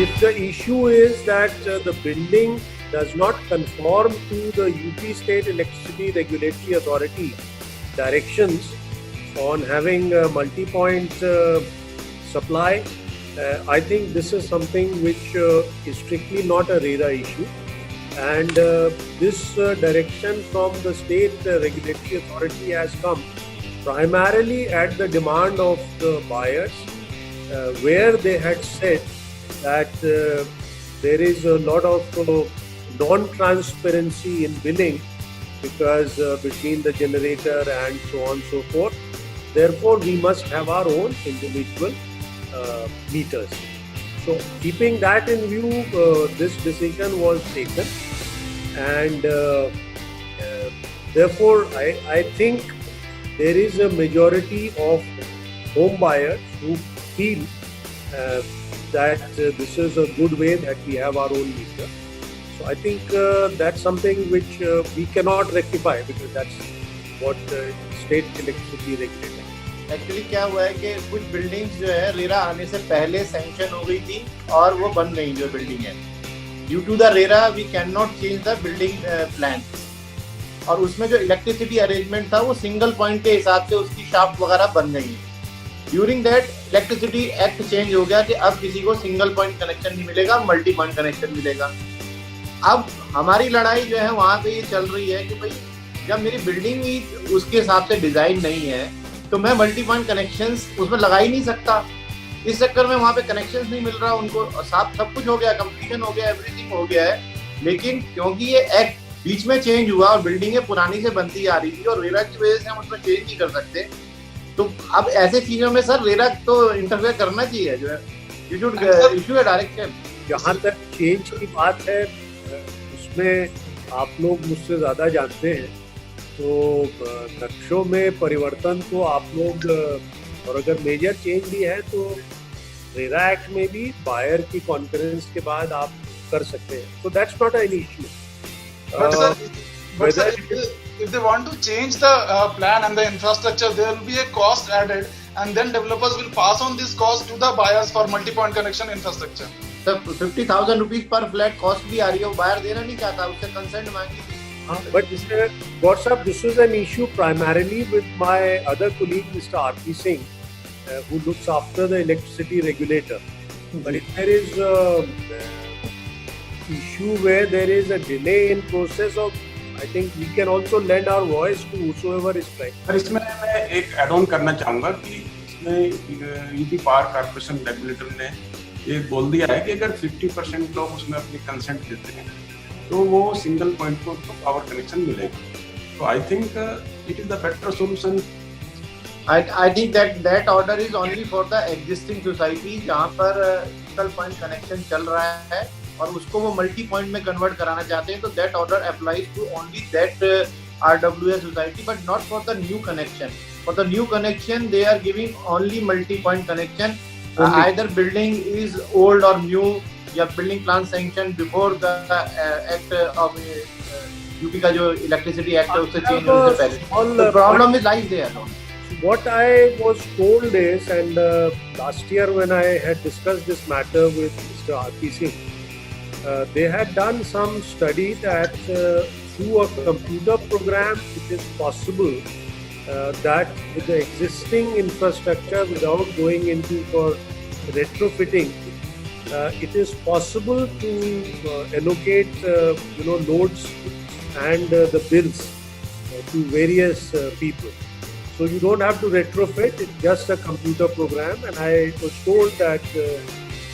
if the issue is that the building does not conform to the UP State Electricity Regulatory Authority directions on having a multi-point supply, I think this is something which is strictly not a RERA issue. And this direction from the state regulatory authority has come primarily at the demand of the buyers, where they had said that there is a lot of non-transparency in billing because between the generator and so on and so forth. Therefore, we must have our own individual meters. So, keeping that in view, this decision was taken, and therefore, I think there is a majority of home buyers who feel that this is a good way that we have our own meter. So, I think that's something which we cannot rectify because that's what state electricity regulator. Actually क्या हुआ है कि कुछ buildings जो है RERA आने से पहले सैंक्शन हो गई थी और वो बन गई जो बिल्डिंग है. Due to the RERA we can not change the building plan, और उसमें जो इलेक्ट्रिसिटी अरेंजमेंट था वो सिंगल पॉइंट के हिसाब से उसकी शाफ्ट वगैरह बन गई. During that electricity act change हो गया कि अब किसी को सिंगल पॉइंट कनेक्शन नहीं मिलेगा, मल्टी पॉइंट कनेक्शन मिलेगा. अब हमारी लड़ाई जो है वहाँ पे ये चल रही है कि भाई जब मेरी बिल्डिंग ही उसके हिसाब से डिजाइन नहीं है तो मैं मल्टी पॉइंट कनेक्शंस उसमें लगा ही नहीं सकता. इस चक्कर में वहाँ पे कनेक्शंस नहीं मिल रहा उनको. सब कुछ हो गया, कंप्लीशन हो गया, एवरीथिंग हो गया है, लेकिन क्योंकि ये एक्ट बीच में चेंज हुआ और बिल्डिंगें पुरानी से बनती आ रही थी और रेरा की वजह से हम उसमें चेंज नहीं कर सकते. तो अब ऐसे चीजों में सर रेरा तो इंटरफेयर करना चाहिए, जो है you should issue a direction. जहाँ तक चेंज की बात है उसमें आप लोग मुझसे ज़्यादा जानते हैं, तो नक्शों में परिवर्तन तो आप लोग, और अगर मेजर चेंज भी है तो रेरा एक्ट में भी बायर की कॉन्फ्रेंस के बाद आप कर सकते हैं. तो that's not any issue. But sir, if they want to change the plan and the infrastructure, there will be a cost added, and then developers will pass on this cost to the buyers for multi-point connection infrastructure. Sir 50,000 rupees per flat cost भी आ रही है, वो buyer देना नहीं चाहता, उससे consent मांगी थी. But WhatsApp, this is an issue primarily with my other colleague, Mr. R.P. Singh, who looks after the electricity regulator. But if there is a issue where there is a delay in process of, I think we can also lend our voice to whosoever is trying. पर इसमें मैं एक add on करना चाहूँगा कि इसमें UP power corporation regulator ने ये बोल दिया है कि अगर 50% लोग उसमें अपनी कंसेंट देते हैं तो वो सिंगल पॉइंट को पावर कनेक्शन मिलेगा. तो I think it is the better solution. I think that order is only for the existing society जहाँ पर सिंगल पॉइंट कनेक्शन चल रहा है और उसको वो मल्टी पॉइंट में कन्वर्ट कराना चाहते हैं. तो that order applies to only that RWA society, but not for the new connection. For the new connection, they are giving only multi-point connection. Either building is old or new, या building plan sanction before the act of UP का जो electricity act है उससे change होने से पहले. Problem is like there. What I was told is, and last year when I had discussed this matter with Mr. R.P. Singh, they had done some study that through a computer program it is possible that with the existing infrastructure, without going into for retrofitting, it is possible to allocate loads and the bills to various people. So you don't have to retrofit, it's just a computer program. And I was told that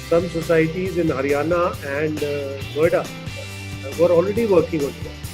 some societies in Haryana and Noida were already working on that.